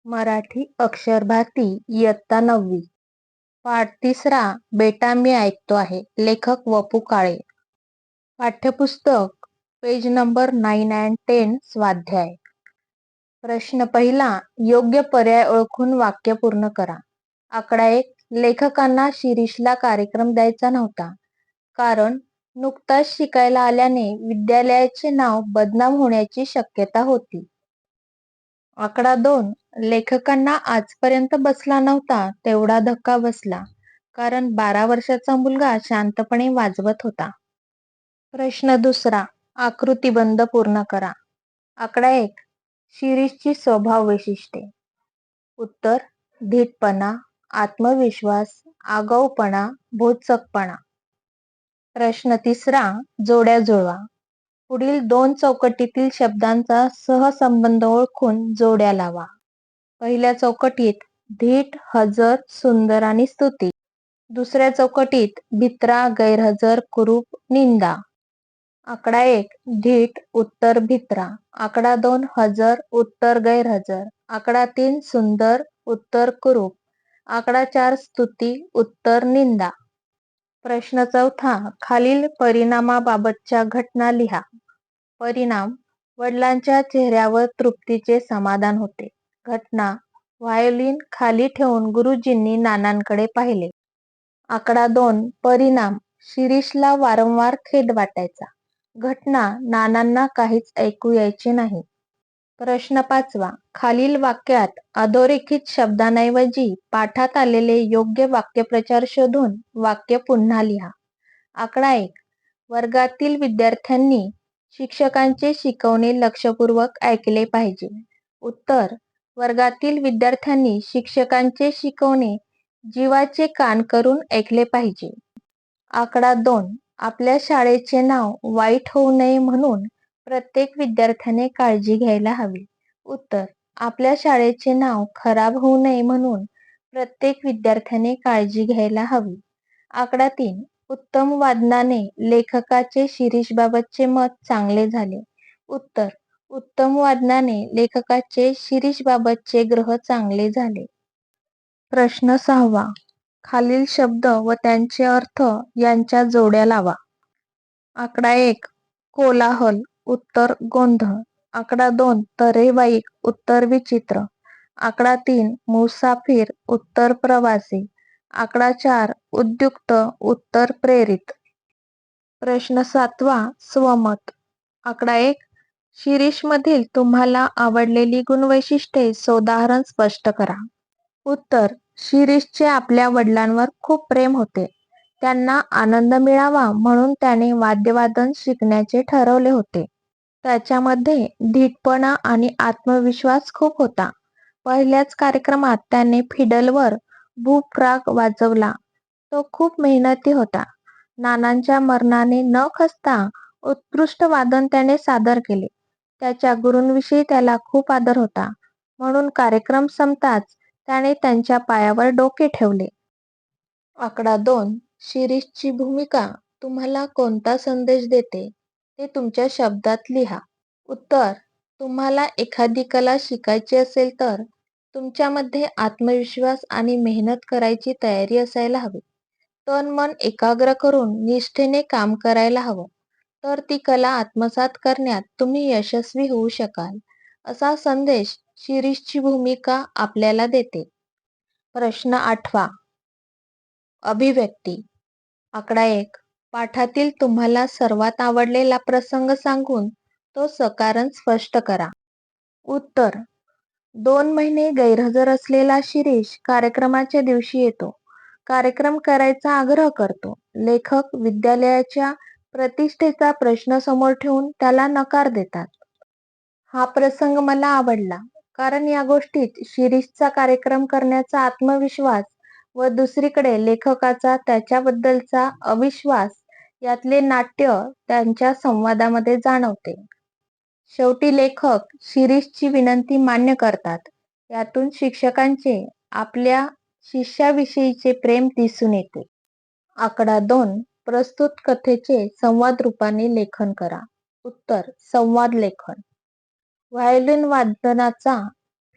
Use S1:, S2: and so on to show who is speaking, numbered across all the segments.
S1: मराठी अक्षर भारती इयत्ता 9वी. पाठ 3. बेटा मी ऐकतो आहे. लेखक वपू काळे. पाठ्यपुस्तक पेज नंबर 9 and 10. स्वाध्याय. प्रश्न पहिला. योग्य पर्याय ओळखून वाक्य पूर्ण करा. आकडा 1. लेखकांना शिरीषला कार्यक्रम द्यायचा नव्हता, कारण नुकताच शिकायला आल्याने विद्यालयाचे नाव बदनाम होण्याची शक्यता होती. आकडा 2. लेखकांना आजपर्यंत बसला नव्हता तेवढा धक्का बसला, कारण 12 वर्षाचा मुलगा शांतपणे वाजवत होता. प्रश्न दुसरा. आकृतिबंध पूर्ण करा. आकडा 1. शिरीषची स्वभाव वैशिष्ट्ये. उत्तर: धीटपणा, आत्मविश्वास, आगाऊपणा, भोचकपणा. प्रश्न तिसरा. जोड्या जुळवा. पुढील 2 चौकटीतील शब्दांचा सहसंबंध ओळखून जोड्या लावा. पहिल्या चौकटीत धीट, हजर, सुंदर आणि स्तुती. दुसऱ्या चौकटीत भित्रा, गैरहजर, कुरूप, निंदा. आकडा 1. धीट, उत्तर भित्रा. आकडा 2. हजर, उत्तर गैरहजर. आकडा 3. सुंदर, उत्तर कुरूप. आकडा 4. स्तुती, उत्तर निंदा. प्रश्न चौथा. खालील परिणामाबाबतच्या घटना लिहा. परिणाम: वडिलांच्या चेहऱ्यावर तृप्तीचे समाधान होते. घटना: व्हायोलिन खाली ठेवून गुरुजींनी नानांकडे पाहिले. आकडा 2. परिणाम: शिरीषला वारंवार खेद वाटायचा. घटना: नानांना काहीच ऐकू यायचे नाही. प्रश्न 5. खालील वाक्यात अधोरेखित शब्दांऐवजी पाठात आलेले योग्य वाक्यप्रचार शोधून वाक्य पुन्हा लिहा. आकडा 1. वर्गातील विद्यार्थ्यांनी शिक्षकांचे शिकवणे लक्षपूर्वक ऐकले पाहिजे. उत्तर: वर्गातील विद्यार्थ्यांनी शिक्षकांचे शिकवणे जीवाचे कान करून ऐकले पाहिजे. आकडा 2. आपल्या शाळेचे नाव वाईट होऊ नये म्हणून प्रत्येक विद्यार्थ्याने काळजी घ्यायला हवी. उत्तर: आपल्या शाळेचे नाव खराब होऊ नये म्हणून प्रत्येक विद्यार्थ्याने काळजी घ्यायला हवी. आकडा 3. उत्तम वादनाने लेखकाचे शिरीषबाबतचे मत चांगले झाले. उत्तर: उत्तम वादनाने लेखकाचे शिरीषबाबतचे ग्रह चांगले झाले. प्रश्न 6. खालील शब्द व त्यांचे अर्थ यांच्या जोड्या लावा. आकडा 1. कोलाहल, उत्तर गोंधळ. आकडा 2. तऱ्हेवाईक, उत्तर विचित्र. आकडा 3. मुसाफिर, उत्तर प्रवासी. आकडा 4. उद्युक्त, उत्तर प्रेरित. प्रश्न 7. स्वमत. आकडा 1. शिरीषमधील तुम्हाला आवडलेली गुणवैशिष्ट्ये सोदाहरण स्पष्ट करा. उत्तर: शिरीषचे आपल्या वडिलांवर खूप प्रेम होते. त्यांना आनंद मिळावा म्हणून त्याने वाद्यवादन शिकण्याचे ठरवले होते. त्याच्यामध्ये धीटपणा आणि आत्मविश्वास खूप होता. पहिल्याच कार्यक्रमात त्याने फिडलवर भूप राग वाजवला. तो खूप मेहनती होता. नानांच्या मरणाने न खचता उत्कृष्ट वादन त्याने सादर केले. त्याच्या गुरूंविषयी त्याला खूप आदर होता, म्हणून कार्यक्रम संपताच त्याने त्यांच्या पायावर डोके ठेवले. आकडा 2. शिरीषची भूमिका तुम्हाला कोणता संदेश देते ते तुमच्या शब्दात लिहा. उत्तर: तुम्हाला एखादी कला शिकायची असेल तर तुमच्यामध्ये आत्मविश्वास आणि मेहनत करायची तयारी असायला हवी. तन मन एकाग्र करून निष्ठेने काम करायला हवं, तर ती कला आत्मसात करण्यात तुम्ही यशस्वी होऊ शकाल, असा संदेश शिरीषची भूमिका आपल्याला देते. प्रश्न 8. अभिव्यक्ती. आकडा 1. पाठातील तुम्हाला सर्वात आवडलेला प्रसंग सांगून तो सकारण स्पष्ट करा. उत्तर: 2 महिने गैरहजर असलेला शिरीष कार्यक्रमाच्या दिवशी येतो. कार्यक्रम करायचा आग्रह करतो. लेखक विद्यालयाच्या प्रतिष्ठेचा प्रश्न समोर ठेवून त्याला नकार देतात. हा प्रसंग मला आवडला, कारण या गोष्टीत शिरीषचा कार्यक्रम करण्याचा आत्मविश्वास व दुसरीकडे लेखकाचा त्याच्याबद्दलचा अविश्वास यातले नाट्य त्यांच्या संवादामध्ये जाणवते. शेवटी लेखक शिरीषची विनंती मान्य करतात. यातून शिक्षकांचे आपल्या शिष्याविषयीचे प्रेम दिसून येते. आकडा 2. प्रस्तुत कथेचे संवाद रूपाने लेखन करा. उत्तर: संवाद लेखन. व्हायोलिन वादनाचा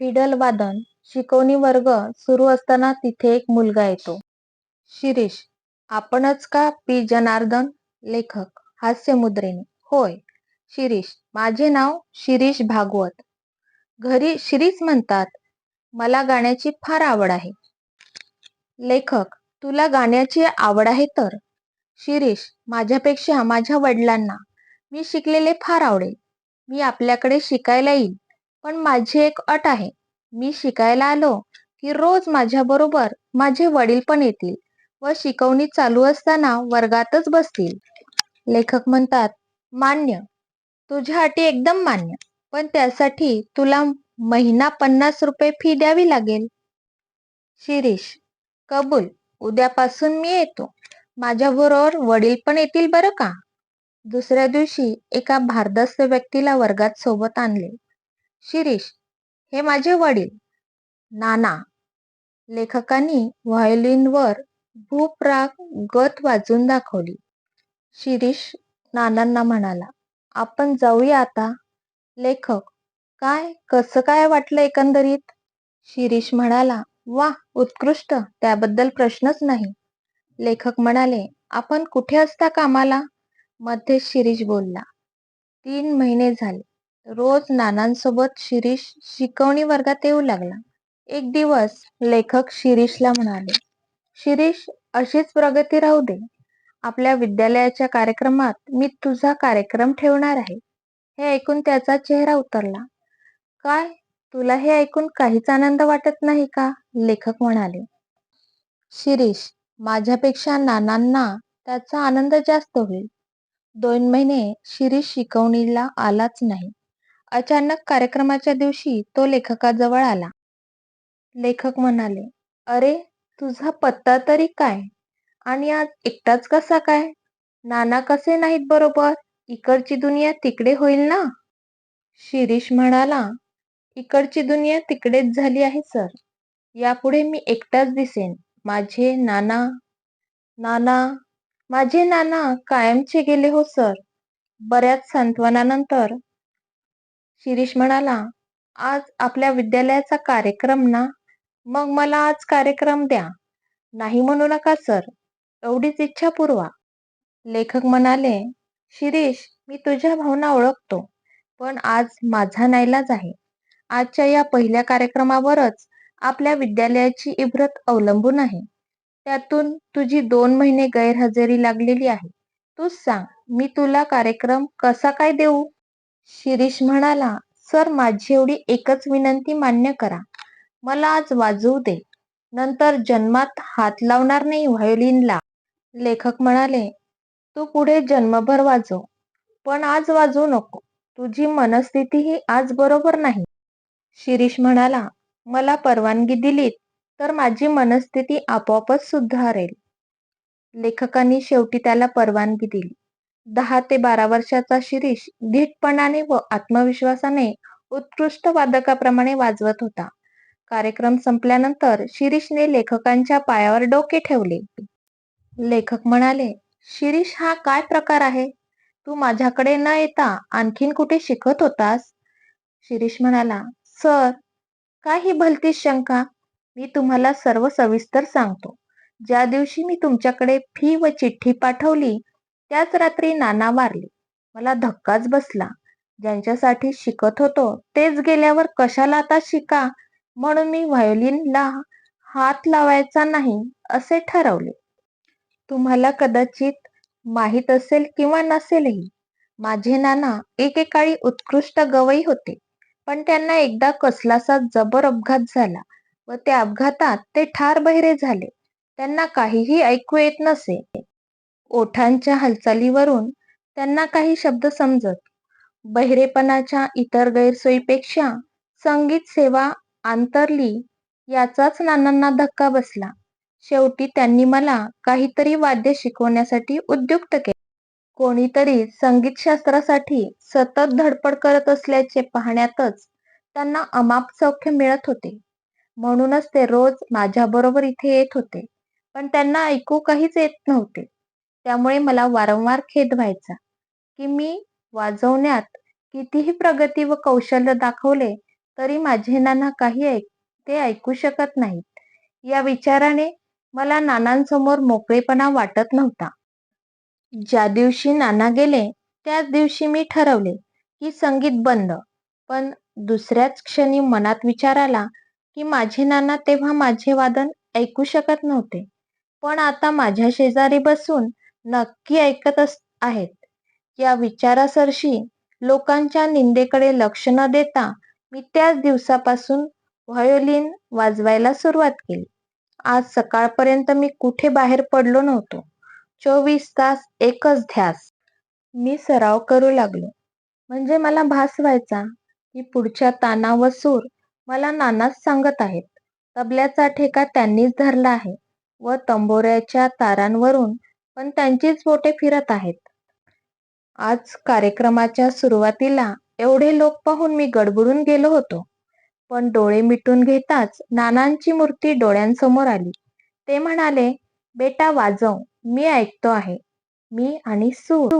S1: फिडल वादन शिकवणी वर्ग सुरू असताना तिथे एक मुलगा येतो. शिरीष, आपणच का पी जनार्दन? लेखक हास्यमुद्रेने. होय. शिरीष, माझे नाव शिरीष भागवत. घरी शिरीष म्हणतात. मला गाण्याची फार आवड आहे. लेखक, तुला गाण्याची आवड आहे तर? शिरीष, माझ्यापेक्षा माझ्या वडिलांना मी शिकलेले फार आवडेल. मी आपल्याकडे शिकायला येईल, पण माझी एक अट आहे. मी शिकायला आलो की रोज माझ्याबरोबर माझे वडील पण येतील व शिकवणी चालू असताना वर्गातच बसतील. लेखक म्हणतात, मान्य. तुझ्या अटी एकदम मान्य. पण त्यासाठी तुला महिना 50 रुपये फी द्यावी लागेल. शिरीष, कबूल. उद्यापासून मी येतो. माझ्याबरोबर वडील पण येतील बरं का. दुसऱ्या दिवशी एका भारदस्त व्यक्तीला वर्गात सोबत आणले. शिरीष, हे माझे वडील, नाना. लेखकांनी व्हायोलिनवर भूप राग गत वाजून दाखवली. शिरीष नानांना म्हणाला, आपण जाऊया आता. लेखक, काय, कसं काय वाटलं एकंदरीत? शिरीष म्हणाला, वा, उत्कृष्ट, त्याबद्दल प्रश्नच नाही. लेखक म्हणाले, आपण कुठे असता कामाला? मध्ये शिरीष बोलला, 3 महिने झाले. रोज नानांसोबत शिरीष शिकवणी वर्गात येऊ लागला. एक दिवस लेखक शिरीषला म्हणाले, शिरीष, अशीच प्रगती राहू दे. आपल्या विद्यालयाच्या कार्यक्रमात मी तुझा कार्यक्रम ठेवणार आहे. हे ऐकून त्याचा चेहरा उतरला. काय, तुला हे ऐकून काहीच आनंद वाटत नाही का? लेखक म्हणाले. शिरीष, माझ्यापेक्षा नानांना त्याचा आनंद जास्त होईल. 2 महिने शिरीष शिकवणीला आलाच नाही. अचानक कार्यक्रमाच्या दिवशी तो लेखकाजवळ आला. लेखक म्हणाले, अरे, तुझा पत्ता तरी काय? आणि आज एकटाच कसा काय? नाना कसे नाहीत बरोबर? इकडची दुनिया तिकडे होईल ना? शिरीष म्हणाला, इकडची दुनिया तिकडेच झाली आहे सर. यापुढे मी एकटाच दिसेन. माझे नाना नाना माझे नाना कायमचे गेले हो सर. बऱ्याच सांत्वनानंतर शिरीष म्हणाला, आज आपल्या विद्यालयाचा कार्यक्रम ना? मग मला आज कार्यक्रम द्या. नाही म्हणू नका सर. एवढीच इच्छा पुरवा. लेखक म्हणाले, शिरीष, मी तुझ्या भावना ओळखतो, पण आज माझा नाईलाज आहे. आजच्या या पहिल्या कार्यक्रमावरच आपल्या विद्यालयाची इब्रत अवलंबून आहे. त्यातून तुझी 2 महिने गैरहजेरी लागलेली आहे. तूच सांग, मी तुला कार्यक्रम कसा काय देऊ? शिरीष म्हणाला, सर, माझी एवढी एकच विनंती मान्य करा. मला आज वाजवू दे. नंतर जन्मात हात लावणार नाही व्हायोलिनला. लेखक म्हणाले, तू पुढे जन्मभर वाजव, पण आज वाजवू नको. तुझी मनस्थिती ही आज बरोबर नाही. शिरीष म्हणाला, मला परवानगी दिलीत तर माझी मनस्थिती आपोआपच सुधारेल. लेखकांनी शेवटी त्याला परवानगी दिली. 10 ते 12 वर्षाचा शिरीष धीटपणाने व आत्मविश्वासाने उत्कृष्ट वादकाप्रमाणे वाजवत होता. कार्यक्रम संपल्यानंतर शिरीषने लेखकांच्या पायावर डोके ठेवले. लेखक म्हणाले, शिरीष, हा काय प्रकार आहे? तू माझ्याकडे न येता आणखीन कुठे शिकत होतास? शिरीष म्हणाला, सर, काय ही भलतीच शंका? मी तुम्हाला सर्व सविस्तर सांगतो. ज्या दिवशी मी तुमच्याकडे फी व चिठ्ठी पाठवली त्याच रात्री नाना वारले. मला धक्काच बसला. ज्यांच्यासाठी शिकत होतो तेच गेल्यावर कशाला आता शिका, म्हणून मी व्हायोलिनला हात लावायचा नाही असे ठरवले. तुम्हाला कदाचित माहीत असेल किंवा नसेलही, माझे नाना एकेकाळी उत्कृष्ट गवई होते. पण त्यांना एकदा कसलासा जबर अपघात झाला व त्या अपघातात ते ठार बहिरे झाले. त्यांना काहीही ऐकू येत नसे. ओठांच्या हालचालीवरून त्यांना काही शब्द समजत. बहिरेपणाच्या इतर गैरसोयीपेक्षा संगीत सेवा आंतरली याचाच नानांना धक्का बसला. शेवटी त्यांनी मला काहीतरी वाद्य शिकवण्यासाठी उद्युक्त केले. कोणीतरी संगीतशास्त्रासाठी सतत धडपड करत असल्याचे पाहण्यातच त्यांना अमाप सौख्य मिळत होते. म्हणूनच ते रोज माझ्याबरोबर इथे येत होते. पण त्यांना ऐकू काहीच येत नव्हते. त्यामुळे मला वारंवार खेद व्हायचा की मी वाजवण्यात कितीही प्रगती व कौशल्य दाखवले तरी माझे नाना काही ऐकते ते ऐकू शकत नाहीत. या विचाराने मला नानांसमोर मोकळेपणा वाटत नव्हता. ज्या दिवशी नाना गेले त्याच दिवशी मी ठरवले की संगीत बंद. पण दुसऱ्याच क्षणी मनात विचार आला की माझे नाना तेव्हा माझे वादन ऐकू शकत नव्हते, पण आता माझ्या शेजारी बसून नक्की ऐकत आहेत. या विचारासरशी लोकांच्या निंदेकडे लक्ष न देता मी त्याच दिवसापासून व्हायोलिन वाजवायला सुरुवात केली. आज सकाळपर्यंत मी कुठे बाहेर पडलो नव्हतो. 24 तास एकच ध्यास. मी सराव करू लागलो. म्हणजे मला भास व्हायचा की पुढच्या ताना व सूर मला नानाच सांगत आहेत. तबल्याचा ठेका त्यांनीच धरला आहे व तंबोऱ्याच्या तारांवरून पण त्यांचीच बोटे फिरत आहेत. आज कार्यक्रमाच्या सुरुवातीला एवढे लोक पाहून मी गडबडून गेलो होतो. पण डोळे मिटून घेताच नानांची मूर्ती डोळ्यांसमोर आली. ते म्हणाले, "बेटा वाजव, मी ऐकतो आहे." मी आणि सूर